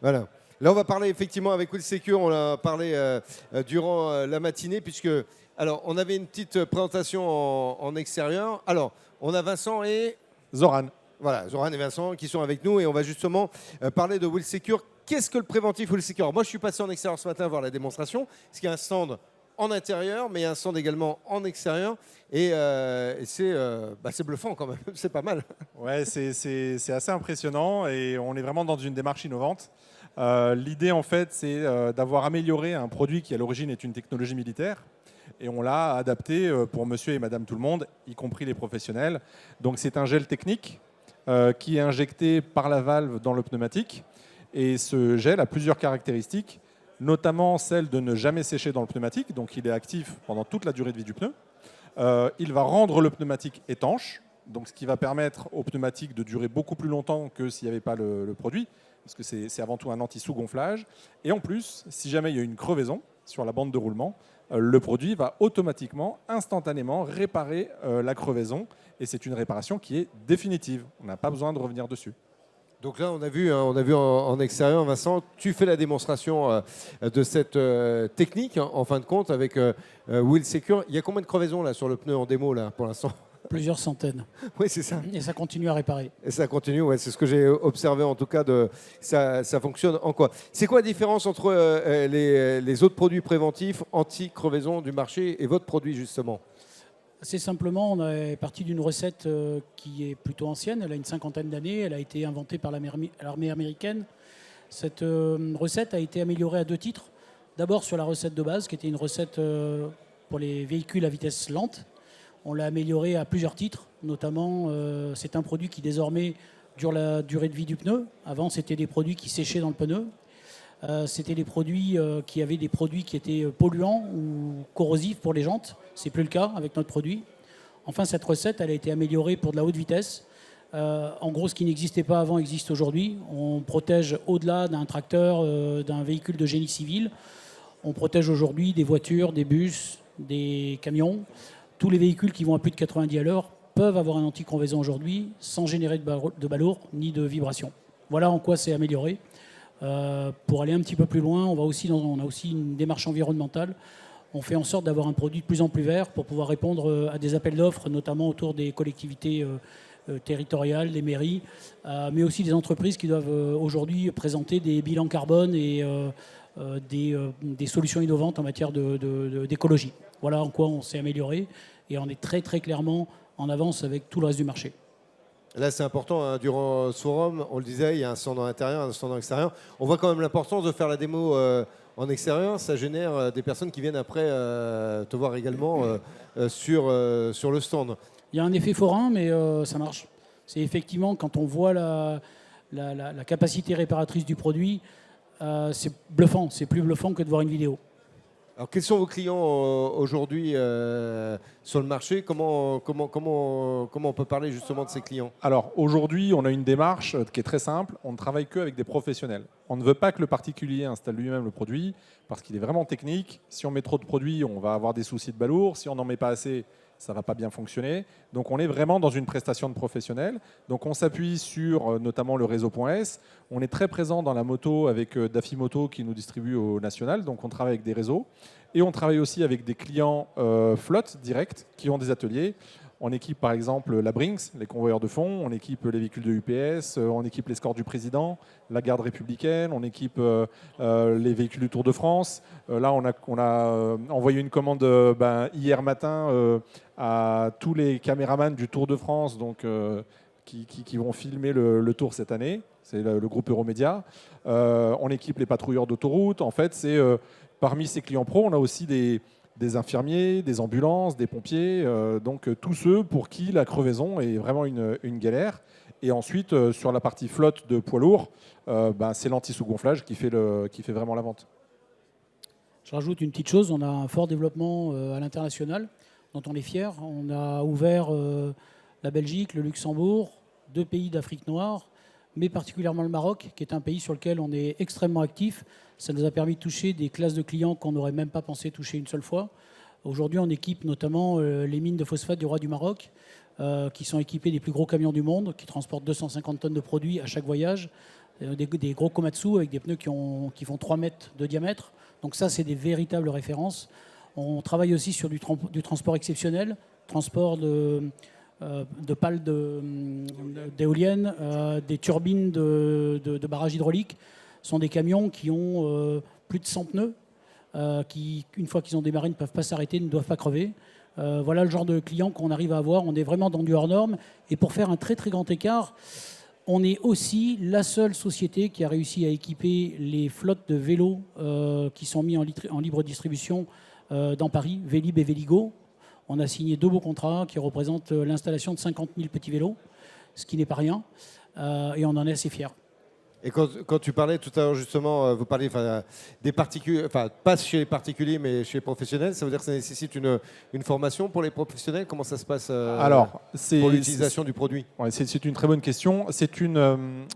Voilà. Là, on va parler effectivement avec Will Secure. On a parlé durant la matinée, puisque alors on avait une petite présentation en extérieur. Alors, on a Vincent et Zoran. voilà, Zoran et Vincent qui sont avec nous et on va justement parler de Will Secure. Qu'est-ce que le préventif Will Secure? Moi, je suis passé en extérieur ce matin voir la démonstration, parce qu'il y a un stand en intérieur, mais il y a un stand également en extérieur. Et c'est bluffant quand même, c'est pas mal. Ouais, c'est assez impressionnant et on est vraiment dans une démarche innovante. L'idée, en fait, c'est d'avoir amélioré un produit qui, à l'origine, est une technologie militaire. Et on l'a adapté pour monsieur et madame tout le monde, y compris les professionnels. Donc, c'est un gel technique qui est injecté par la valve dans le pneumatique. Et ce gel a plusieurs caractéristiques, notamment celle de ne jamais sécher dans le pneumatique. Donc, il est actif pendant toute la durée de vie du pneu. Il va rendre le pneumatique étanche, donc ce qui va permettre au pneumatique de durer beaucoup plus longtemps que s'il n'y avait pas le produit, parce que c'est avant tout un anti-sous-gonflage. Et en plus, si jamais il y a une crevaison sur la bande de roulement, le produit va automatiquement, instantanément réparer la crevaison. Et c'est une réparation qui est définitive. On n'a pas besoin de revenir dessus. Donc là, on a vu en extérieur, Vincent, tu fais la démonstration de cette technique, en fin de compte, avec Will Secure. Il y a combien de crevaisons là, sur le pneu en démo là, pour l'instant? Plusieurs centaines. Oui, c'est ça. Et ça continue à réparer. Et ça continue, ouais, c'est ce que j'ai observé en tout cas. Ça fonctionne en quoi? C'est quoi la différence entre les autres produits préventifs anti-crevaison du marché et votre produit justement? Assez simplement, on est parti d'une recette qui est plutôt ancienne. Elle a une cinquantaine d'années. Elle a été inventée par l'armée américaine. Cette recette a été améliorée à deux titres. D'abord sur la recette de base, qui était une recette pour les véhicules à vitesse lente. On l'a améliorée à plusieurs titres. Notamment, c'est un produit qui désormais dure la durée de vie du pneu. Avant, c'était des produits qui séchaient dans le pneu. C'était des produits qui avaient des produits qui étaient polluants ou corrosifs pour les jantes. C'est plus le cas avec notre produit. Enfin, cette recette, elle a été améliorée pour de la haute vitesse. En gros, ce qui n'existait pas avant existe aujourd'hui. On protège au-delà d'un tracteur, d'un véhicule de génie civil. On protège aujourd'hui des voitures, des bus, des camions. Tous les véhicules qui vont à plus de 90 à l'heure peuvent avoir un anti-crevaison aujourd'hui sans générer de balourd ni de vibration. Voilà en quoi c'est amélioré. Pour aller un petit peu plus loin, on a aussi une démarche environnementale. On fait en sorte d'avoir un produit de plus en plus vert pour pouvoir répondre à des appels d'offres, notamment autour des collectivités territoriales, des mairies, mais aussi des entreprises qui doivent aujourd'hui présenter des bilans carbone et des solutions innovantes en matière d'écologie. Voilà en quoi on s'est amélioré et on est très très clairement en avance avec tout le reste du marché. Là, c'est important, hein, durant ce forum, on le disait, il y a un stand en intérieur, un stand en extérieur. On voit quand même l'importance de faire la démo en extérieur. Ça génère des personnes qui viennent après te voir également sur le stand. Il y a un effet forain, mais ça marche. C'est effectivement, quand on voit la capacité réparatrice du produit, c'est bluffant. C'est plus bluffant que de voir une vidéo. Alors, quels sont vos clients aujourd'hui sur le marché? Comment on peut parler justement de ces clients? Alors aujourd'hui, on a une démarche qui est très simple. On ne travaille qu'avec des professionnels. On ne veut pas que le particulier installe lui-même le produit parce qu'il est vraiment technique. Si on met trop de produits, on va avoir des soucis de balourd. Si on n'en met pas assez, ça ne va pas bien fonctionner. Donc on est vraiment dans une prestation de professionnels. Donc on s'appuie sur notamment le réseau .s. On est très présent dans la moto avec Daffy Moto qui nous distribue au national. Donc on travaille avec des réseaux. Et on travaille aussi avec des clients flotte directs qui ont des ateliers. On équipe par exemple la Brinks, les convoyeurs de fonds, on équipe les véhicules de UPS, on équipe les Scores du président, la garde républicaine, on équipe les véhicules du Tour de France. Là, on a envoyé une commande hier matin à tous les caméramans du Tour de France donc, qui vont filmer le Tour cette année. C'est le groupe Euromédia. On équipe les patrouilleurs d'autoroute. En fait, c'est parmi ces clients pro, on a aussi des infirmiers, des ambulances, des pompiers, donc tous ceux pour qui la crevaison est vraiment une galère. Et ensuite, sur la partie flotte de poids lourds, c'est l'anti-sous-gonflage qui fait vraiment la vente. Je rajoute une petite chose, on a un fort développement à l'international, dont on est fier. On a ouvert la Belgique, le Luxembourg, 2 pays d'Afrique noire, mais particulièrement le Maroc, qui est un pays sur lequel on est extrêmement actif. Ça nous a permis de toucher des classes de clients qu'on n'aurait même pas pensé toucher une seule fois. Aujourd'hui, on équipe notamment les mines de phosphate du roi du Maroc, qui sont équipées des plus gros camions du monde, qui transportent 250 tonnes de produits à chaque voyage. des gros Komatsu avec des pneus qui font 3 mètres de diamètre. Donc ça, c'est des véritables références. On travaille aussi sur du transport exceptionnel, transport de pales d'éoliennes, des turbines de barrages hydrauliques. Ce sont des camions qui ont plus de 100 pneus, qui, une fois qu'ils ont démarré, ne peuvent pas s'arrêter, ne doivent pas crever. Voilà le genre de client qu'on arrive à avoir. On est vraiment dans du hors norme. Et pour faire un très très grand écart, on est aussi la seule société qui a réussi à équiper les flottes de vélos qui sont mis en libre distribution dans Paris, Vélib et Véligo. On a signé 2 beaux contrats qui représentent l'installation de 50 000 petits vélos, ce qui n'est pas rien. Et on en est assez fiers. Et quand tu parlais tout à l'heure, justement, vous parliez des particuliers, pas chez les particuliers, mais chez les professionnels, ça veut dire que ça nécessite une formation pour les professionnels? Comment ça se passe Alors, pour l'utilisation du produit? Ouais, c'est une très bonne question.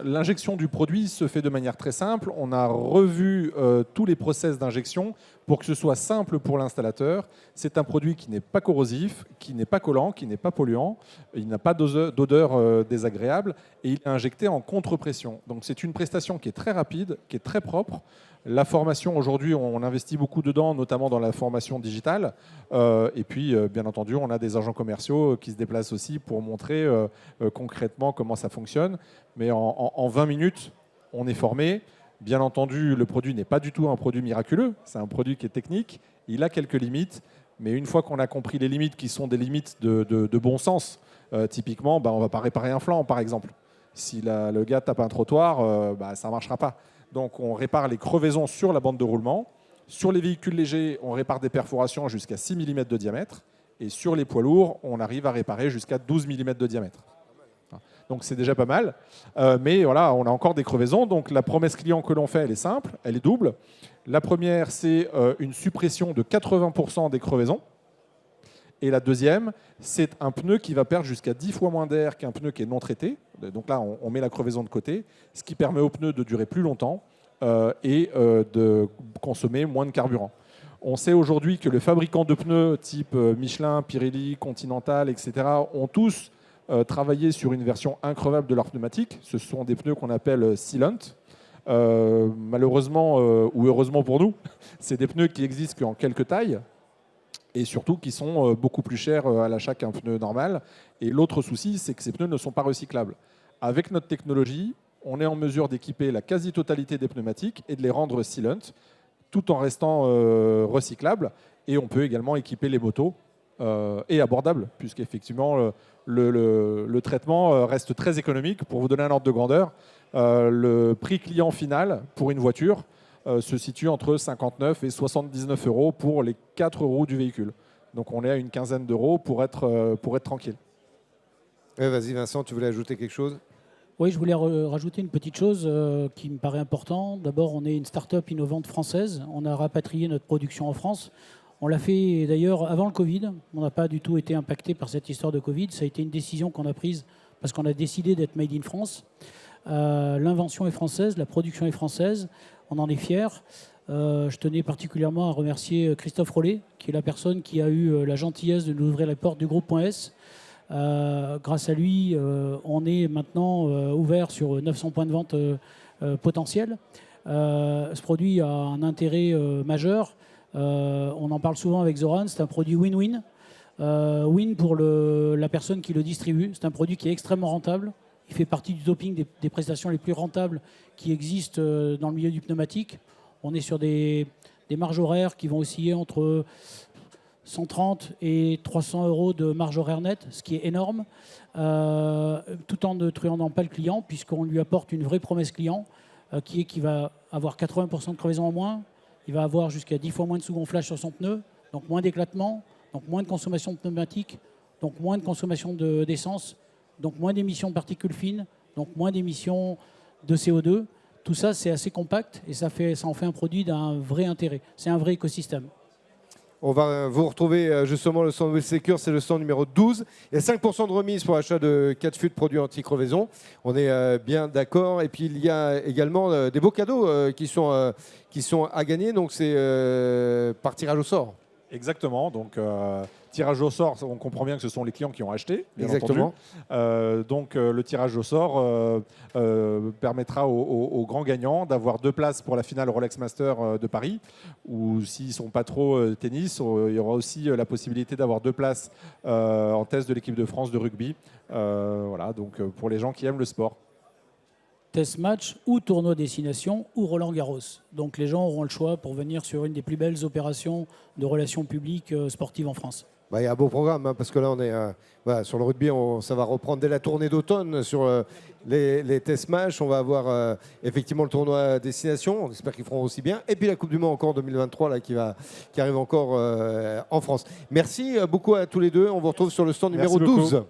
L'injection du produit se fait de manière très simple. On a revu tous les process d'injection pour que ce soit simple pour l'installateur. C'est un produit qui n'est pas corrosif, qui n'est pas collant, qui n'est pas polluant. Il n'a pas d'odeur désagréable et il est injecté en contre-pression. Donc c'est une prestation qui est très rapide, qui est très propre. La formation, aujourd'hui, on investit beaucoup dedans, notamment dans la formation digitale. Et puis, bien entendu, on a des agents commerciaux qui se déplacent aussi pour montrer concrètement comment ça fonctionne. Mais en 20 minutes, on est formé. Bien entendu, le produit n'est pas du tout un produit miraculeux. C'est un produit qui est technique. Il a quelques limites. Mais une fois qu'on a compris les limites qui sont des limites de bon sens, typiquement, on ne va pas réparer un flanc, par exemple. Si le gars tape un trottoir, ça ne marchera pas. Donc on répare les crevaisons sur la bande de roulement. Sur les véhicules légers, on répare des perforations jusqu'à 6 mm de diamètre. Et sur les poids lourds, on arrive à réparer jusqu'à 12 mm de diamètre. Donc c'est déjà pas mal. Mais voilà, on a encore des crevaisons. Donc la promesse client que l'on fait, elle est simple, elle est double. La première, c'est une suppression de 80% des crevaisons. Et la deuxième, c'est un pneu qui va perdre jusqu'à 10 fois moins d'air qu'un pneu qui est non traité. Donc là, on met la crevaison de côté, ce qui permet au pneu de durer plus longtemps et de consommer moins de carburant. On sait aujourd'hui que les fabricants de pneus type Michelin, Pirelli, Continental, etc. ont tous travaillé sur une version increvable de leur pneumatique. Ce sont des pneus qu'on appelle sealant. Malheureusement ou heureusement pour nous, c'est des pneus qui existent qu'en quelques tailles et surtout qui sont beaucoup plus chers à l'achat qu'un pneu normal. Et l'autre souci, c'est que ces pneus ne sont pas recyclables. Avec notre technologie, on est en mesure d'équiper la quasi-totalité des pneumatiques et de les rendre sealant, tout en restant recyclables. Et on peut également équiper les motos et abordables, puisqu'effectivement, le traitement reste très économique. Pour vous donner un ordre de grandeur, le prix client final pour une voiture se situe entre 59 et 79 euros pour les 4 roues du véhicule. Donc on est à une quinzaine d'euros pour être tranquille. Vas-y Vincent, tu voulais ajouter quelque chose? Oui, je voulais rajouter une petite chose qui me paraît importante. D'abord, on est une start-up innovante française. On a rapatrié notre production en France. On l'a fait d'ailleurs avant le Covid. On n'a pas du tout été impacté par cette histoire de Covid. Ça a été une décision qu'on a prise parce qu'on a décidé d'être made in France. L'invention est française, la production est française. On en est fiers. Je tenais particulièrement à remercier Christophe Rollet, qui est la personne qui a eu la gentillesse de nous ouvrir les portes du groupe.s. Grâce à lui, on est maintenant ouvert sur 900 points de vente potentiels. Ce produit a un intérêt majeur. On en parle souvent avec Zoran. C'est un produit win-win. Win pour la personne qui le distribue. C'est un produit qui est extrêmement rentable. Il fait partie du topping des prestations les plus rentables qui existent dans le milieu du pneumatique. On est sur des marges horaires qui vont osciller entre 130 et 300 euros de marge horaire nette, ce qui est énorme, tout en ne truandant pas le client, puisqu'on lui apporte une vraie promesse client, qui est qu'il va avoir 80% de crevaison en moins, il va avoir jusqu'à 10 fois moins de sous-gonflage sur son pneu, donc moins d'éclatement, donc moins de consommation de pneumatique, donc moins de consommation d'essence, donc moins d'émissions de particules fines, donc moins d'émissions de CO2. Tout ça, c'est assez compact et ça en fait un produit d'un vrai intérêt. C'est un vrai écosystème. On va vous retrouver justement le stand WheelSecure, c'est le stand numéro 12. Il y a 5% de remise pour l'achat de 4 fûts de produits anti-crevaison. On est bien d'accord. Et puis il y a également des beaux cadeaux qui sont à gagner. Donc c'est par tirage au sort. Exactement. Donc Tirage au sort, on comprend bien que ce sont les clients qui ont acheté, bien Exactement. entendu. Donc le tirage au sort permettra aux grands gagnants d'avoir 2 places pour la finale Rolex Master de Paris, ou s'ils ne sont pas trop tennis, il y aura aussi la possibilité d'avoir 2 places en test de l'équipe de France de rugby. Voilà, donc pour les gens qui aiment le sport. Test match ou tournoi destination ou Roland Garros. Donc les gens auront le choix pour venir sur une des plus belles opérations de relations publiques sportives en France. Bah, il y a un beau programme, hein, parce que là, on est voilà, sur le rugby, ça va reprendre dès la tournée d'automne sur les test matchs. On va avoir effectivement le tournoi destination. On espère qu'ils feront aussi bien. Et puis la Coupe du Monde encore 2023 là, qui arrive encore en France. Merci beaucoup à tous les deux. On vous retrouve sur le stand numéro Merci beaucoup. 12.